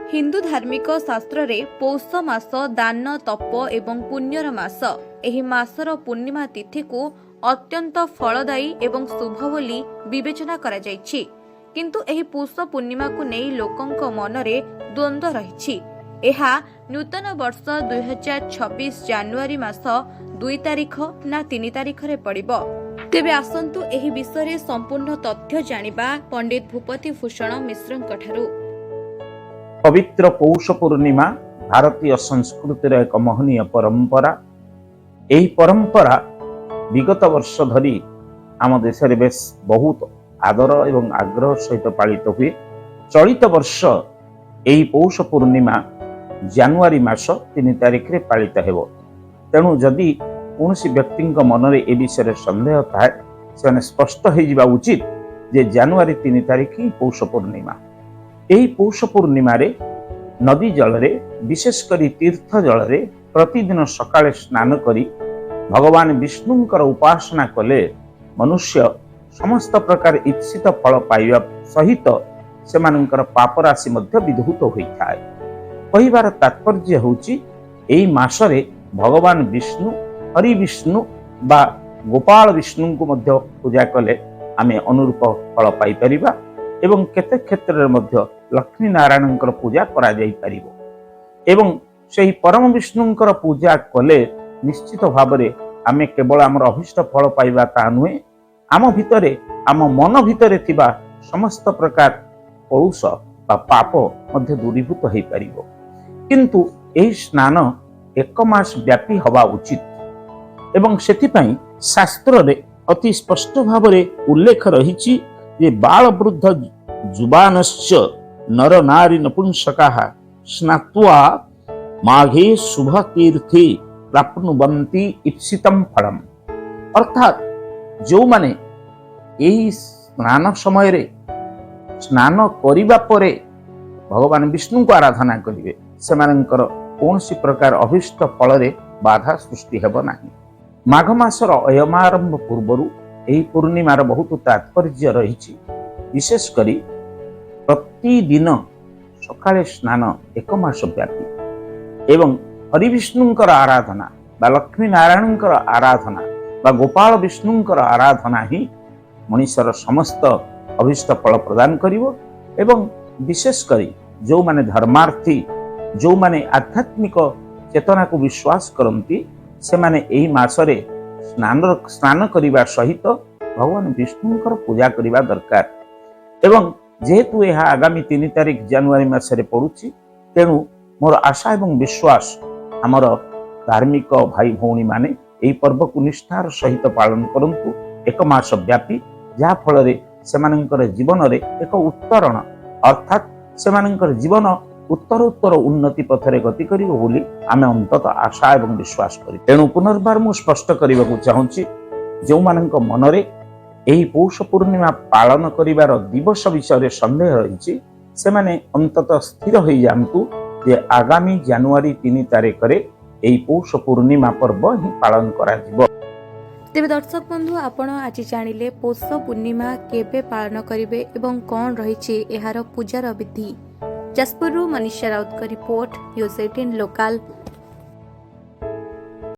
हिंदू धार्मिक शास्त्र रे पौष मास दान तप एवं पुण्यर मास। एही मासर पूर्णिमा तिथि को अत्यंत फलदायी एवं शुभ बोली विवेचना करा जायछि। किंतु एही पौष पूर्णिमा को नै लोकंक मनरे द्वंद्व रहिछि। एहा नूतन वर्ष 2026 जनवरी मास 2 तारिख ना 3 तारिख रे पड़िबो। तेबे आसंतु एही विषय रे संपूर्ण तथ्य जानिबा पंडित भूपति भूषण मिश्रଙ୍କ ठारू। पवित्र पौष पूर्णिमा भारतीय संस्कृतिर एक महनीय परंपरा। यही परंपरा विगत वर्ष धरी आम देश में बेस बहुत आदर एवं आग्रह सहित पालित हुए। चलित वर्ष यही पौष पूर्णिमा जनवरी मास 3 तारिख रे पालित हेबो। तेणु जदि कौन व्यक्ति मनरे ए विषय सन्देह थाए से स्पष्ट हो उचित जे जनवरी 3 तारिख ही पौष पूर्णिमा। यही पौष पूर्णिमा रे नदी जल रे विशेष करी तीर्थ जल रे प्रतिदिन सकाळे स्नान करी भगवान विष्णुंकर उपासना कले मनुष्य समस्त प्रकार इप्सित फल पाइबा सहित सेमानंकर पाप राशि मध्य विधूत होइथाय। कहिबार तात्पर्य होउची एही मासरे भगवान विष्णु हरि विष्णु बा गोपाल विष्णु को मध्य पूजा कले आमे अनुरूप फल पाई परिबा एवं केते क्षेत्र मध्य लक्ष्मी नारायण पूजा करा जाई परिबो। एवं सेही परम विष्णुंकर पूजा कले निश्चित भावरे आमे केवल आमर अभिष्ट फल पाइबा ता नुहे, आम भितरे आम मन भितरे थिबा समस्त प्रकार पौष बा पाप मध्य दूरीभूत होई परिबो। किंतु एही स्नान 1 मास व्यापी हवा उचित एवं सेथिपई शास्त्र रे अति स्पष्ट भावरे उल्लेख रहिछि जे बाल वृद्ध जुबानश्च नर नारी नपुंसकाः स्नात्वा माघे शुभ तीर्थे प्राप्नुवन्ति इप्सितं फलम्। अर्थात जो माने एही स्नान समय रे स्नान करिबा परे भगवान विष्णु को आराधना करिवे सेमानंकर कौनसी प्रकार अभिष्ट फल रे बाधा सृष्टि हेब नाही। माघ मासर अयमारंभ पूर्वरु एही पूर्णिमार बहुत तात्पर्य रहिछि। विशेष करी प्रतिदिन सकाळे स्नान 1 मास व्यापी एवं हरिविष्णुंकर आराधना बा लक्ष्मी नारायणंकर आराधना बा गोपाल विष्णुंकर आराधना ही मनुष्यर समस्त अभिष्ट फल प्रदान करिवो। एवं विशेष करी जो माने धर्मार्थी जो माने आध्यात्मिक चेतना को विश्वास करती से माने एही मासरे स्नान करिबा सहित भगवान विष्णुंकर पूजा करिबा दरकार। एवं जेहेतु यह आगामी 3 तारिख जनवरी मासरे पड़ुछि तेणु मोर आशा एवं विश्वास आमर धार्मिक भाई भौणी माने एही पर्व को निष्ठार सहित पालन करंतु 1 मास व्यापी, जहा फल रे सेमानंकर जीवन रे एक उत्तरण अर्थात सेमानंकर जीवन उत्तर उन्नति पथरे गति करिवो बोली आमे अंतत आशा एवं विश्वास करी। तेणु पुनर्बार मु स्पष्ट करबाकू चाहूँगी जो मानक मनरे एही पौष पूर्णिमा पालन करिवार दिवस विषय सन्देह रही से माने अंतत स्थिर हो जातु जे आगामी जनवरी 3 तारिख रे एही पौष पूर्णिमा पर्व ही पालन करा जिवो। तेबे दर्शक बंधु आपण आज जानिले पौष पूर्णिमा केबे पालन करिवे एवं कोन रहिछि एहार पूजार विधि। जाजपुरु मनीषा राउत का रिपोर्ट, न्यूज़ 18 लोकल।